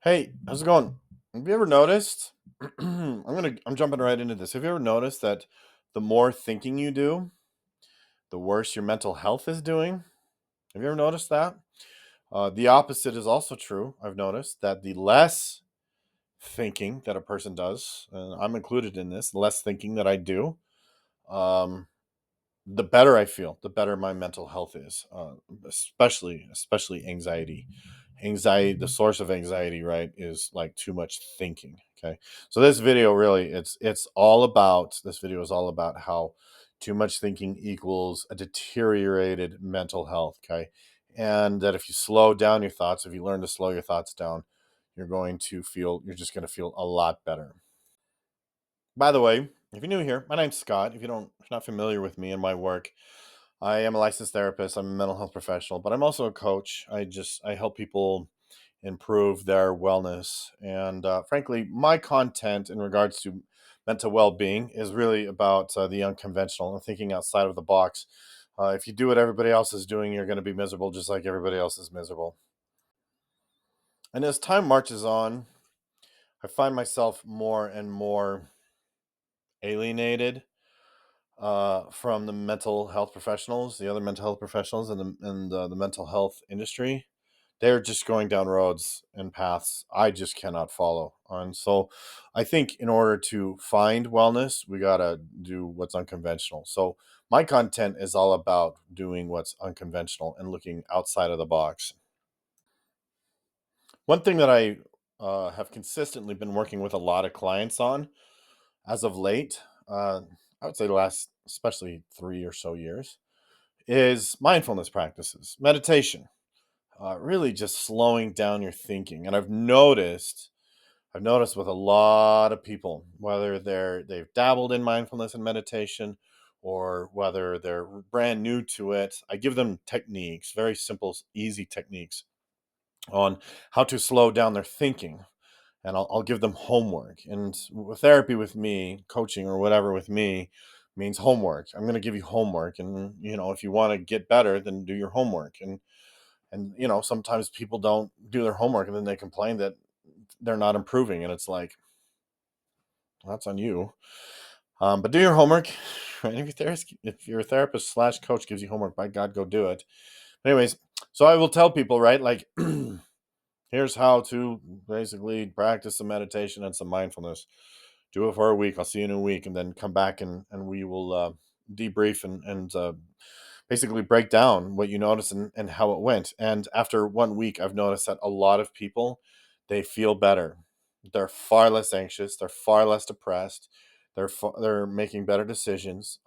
Hey, how's it going? Have you ever noticed? I'm jumping right into this. Have you ever noticed that the more thinking you do, the worse your mental health is doing? Have you ever noticed that? The opposite is also true. I've noticed that the less thinking that a person does, and I'm included in this, the less thinking that I do, um, the better I feel, the better my mental health is, especially anxiety. Anxiety, the source of anxiety, right, is like too much thinking. Okay, so this video really, it's all about. This video is all about how too much thinking equals a deteriorated mental health. Okay, and that if you slow down your thoughts, if you learn to slow your thoughts down, you're just going to feel a lot better. By the way, if you're new here, my name's Scott. If you're not familiar with me and my work, I am a licensed therapist. I'm a mental health professional, but I'm also a coach. I help people improve their wellness, and frankly, my content in regards to mental well-being is really about the unconventional and thinking outside of the box. If you do what everybody else is doing, you're going to be miserable, just like everybody else is miserable. And as time marches on, I find myself more and more alienated from the mental health professionals, the other mental health professionals, and the mental health industry. They're just going down roads and paths I just cannot follow. And so, I think in order to find wellness, we gotta do what's unconventional. So, my content is all about doing what's unconventional and looking outside of the box. One thing that I have consistently been working with a lot of clients on as of late, I would say the last, especially 3 or so years, is mindfulness practices, meditation, really just slowing down your thinking. And I've noticed with a lot of people, whether they've dabbled in mindfulness and meditation, or whether they're brand new to it, I give them techniques, very simple, easy techniques on how to slow down their thinking, and I'll give them homework. And therapy with me, coaching or whatever with me, means homework. I'm going to give you homework, and if you want to get better, then do your homework. And sometimes people don't do their homework, and then they complain that they're not improving, and it's like, well, that's on you. But do your homework. Right? If your therapist slash coach gives you homework, by God, go do it. Anyways, so I will tell people, right, like, here's how to basically practice some meditation and some mindfulness. Do it for a week. I'll see you in a week, and then come back, and we will debrief and basically break down what you noticed and how it went. And after 1 week, I've noticed that a lot of people, they feel better. They're far less anxious. They're far less depressed. They're making better decisions.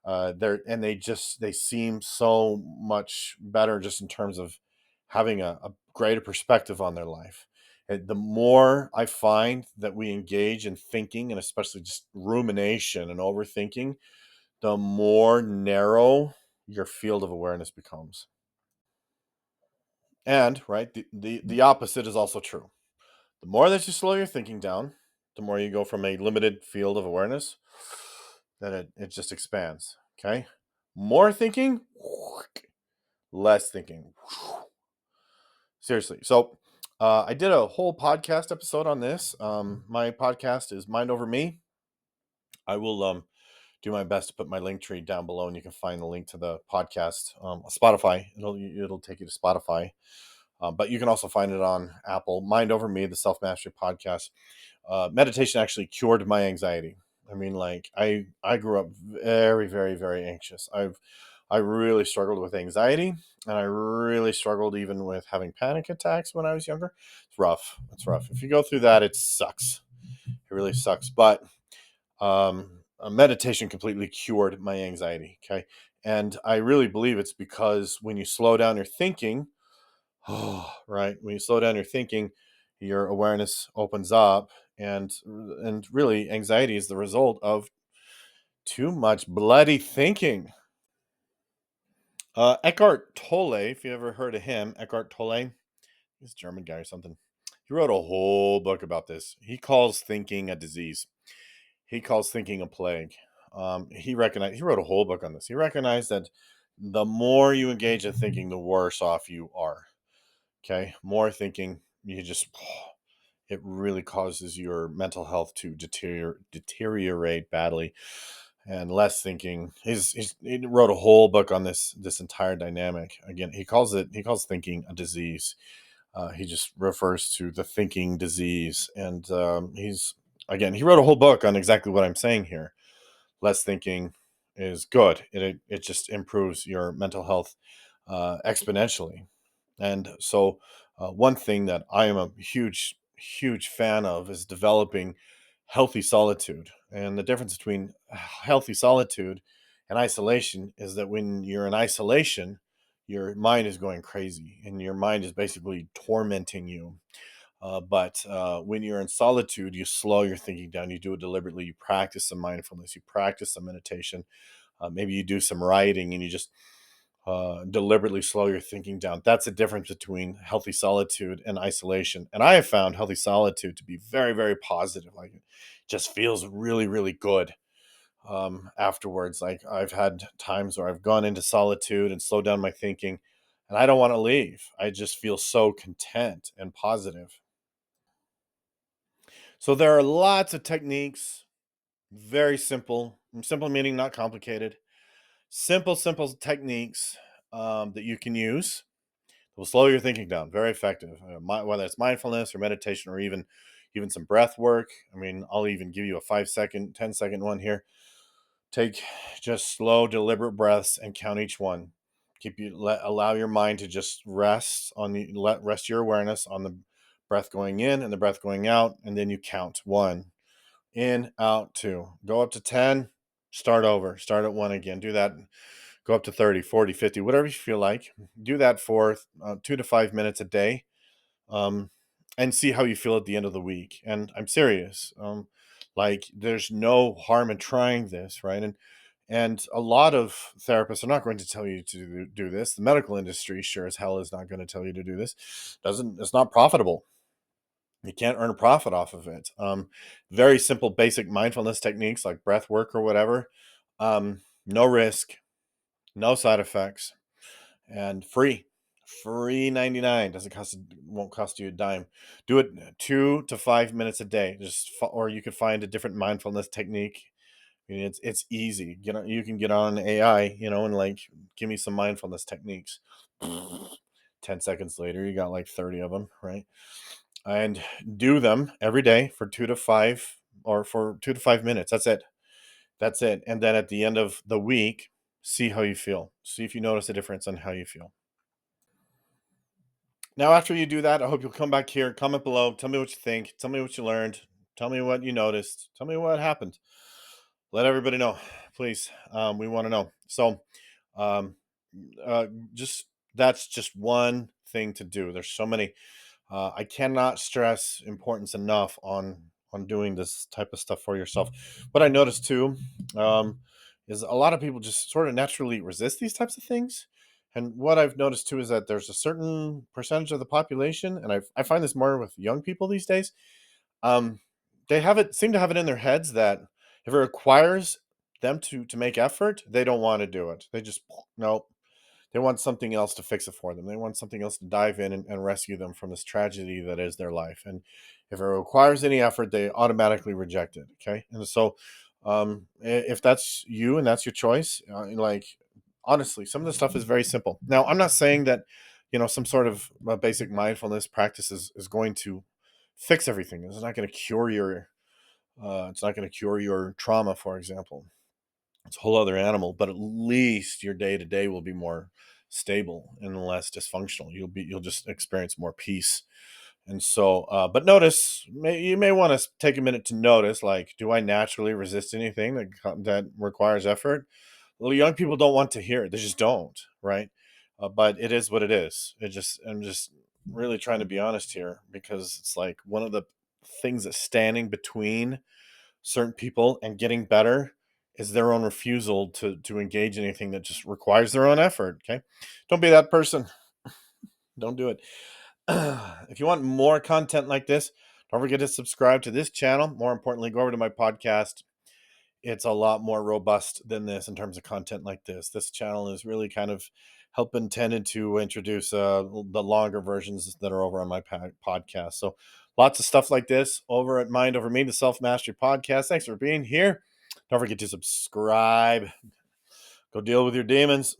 They seem so much better just in terms of having a greater perspective on their life. And the more I find that we engage in thinking, and especially just rumination and overthinking, the more narrow your field of awareness becomes. And right, the opposite is also true. The more that you slow your thinking down, the more you go from a limited field of awareness, then it just expands. Okay. More thinking, less thinking. Seriously. So I did a whole podcast episode on this. My podcast is Mind Over Me. I will do my best to put my link tree down below, and you can find the link to the podcast. Spotify. It'll take you to Spotify. But you can also find it on Apple. Mind Over Me, the Self Mastery Podcast. Meditation actually cured my anxiety. I mean, like, I grew up very, very, very anxious. I really struggled with anxiety, and I really struggled even with having panic attacks when I was younger. It's rough. It's rough. If you go through that, it sucks. It really sucks. But meditation completely cured my anxiety. Okay, and I really believe it's because when you slow down your thinking, right, when you slow down your thinking, your awareness opens up, and really, anxiety is the result of too much bloody thinking. Eckhart Tolle, if you ever heard of him, Eckhart Tolle, he's a German guy or something. He wrote a whole book about this. He calls thinking a disease. He calls thinking a plague. He wrote a whole book on this. He recognized that the more you engage in thinking, the worse off you are. Okay, more thinking, you just it really causes your mental health to deteriorate badly. And less thinking, he wrote a whole book on this entire dynamic. Again, he calls thinking a disease. He just refers to the thinking disease, and he wrote a whole book on exactly what I'm saying here. Less thinking is good. It just improves your mental health exponentially. And so, one thing that I am a huge fan of is developing healthy solitude. And the difference between healthy solitude and isolation is that when you're in isolation, your mind is going crazy and your mind is basically tormenting you. But when you're in solitude, you slow your thinking down. You do it deliberately. You practice some mindfulness. You practice some meditation. Maybe you do some writing and you just deliberately slow your thinking down. That's the difference between healthy solitude and isolation. And I have found healthy solitude to be very, very positive. Like it just feels really, really good afterwards. Like I've had times where I've gone into solitude and slowed down my thinking, and I don't want to leave. I just feel so content and positive. So there are lots of techniques, very simple, simple meaning not complicated, simple techniques that you can use will slow your thinking down. Very effective. Whether it's mindfulness or meditation or even some breath work. I mean, I'll even give you a 5 second, 10-second one here. Take just slow, deliberate breaths and count each one. Allow your mind to just rest your awareness on the breath going in and the breath going out, and then you count one, in, out, two. Go up to 10. Start over. Start at one again. Do that. Go up to 30, 40, 50, whatever you feel like. Do that for 2 to 5 minutes a day, um, and see how you feel at the end of the week. And I'm serious. Like, there's no harm in trying this, right? And a lot of therapists are not going to tell you to do this. The medical industry sure as hell is not going to tell you to do this. Doesn't It's not profitable. You can't earn a profit off of it. Very simple, basic mindfulness techniques like breath work or whatever. No risk, no side effects, and free 99. Doesn't cost, won't cost you a dime. Do it 2 to 5 minutes a day. Or you could find a different mindfulness technique. I mean, it's easy. You can get on AI, and like give me some mindfulness techniques. 10 seconds later, you got like 30 of them, right? And do them every day for 2 to 5 minutes. That's it. That's it. And then at the end of the week, see how you feel. See if you notice a difference on how you feel. Now, after you do that, I hope you'll come back here, comment below, tell me what you think, tell me what you learned, tell me what you noticed, tell me what happened. Let everybody know, please. We want to know. So, um, uh, just that's just one thing to do. There's so many. I cannot stress importance enough on doing this type of stuff for yourself. What I noticed too um, is a lot of people just sort of naturally resist these types of things. And what I've noticed too is that there's a certain percentage of the population, and I find this more with young people these days. Um, they seem to have it in their heads that if it requires them to make effort, they don't want to do it. They just no, they want something else to fix it for them. They want something else to dive in and rescue them from this tragedy that is their life. And if it requires any effort, they automatically reject it. Okay. And so, if that's you and that's your choice, like honestly, some of the stuff is very simple. Now, I'm not saying that, some sort of basic mindfulness practice is going to fix everything. It's not going to cure your trauma, for example. It's a whole other animal, but at least your day to day will be more stable and less dysfunctional. You'll just experience more peace. And so, but you may want to take a minute to notice, like, do I naturally resist anything that requires effort? Well, young people don't want to hear it; they just don't, right? But it is what it is. I'm just really trying to be honest here because it's like one of the things that's standing between certain people and getting better is their own refusal to engage in anything that just requires their own effort. Okay, don't be that person. Don't do it. If you want more content like this, don't forget to subscribe to this channel. More importantly, go over to my podcast. It's a lot more robust than this in terms of content like this. This channel is really kind of help intended to introduce the longer versions that are over on my podcast. So lots of stuff like this over at Mind Over Me, the Self Mastery Podcast. Thanks for being here. Don't forget to subscribe. Go deal with your demons.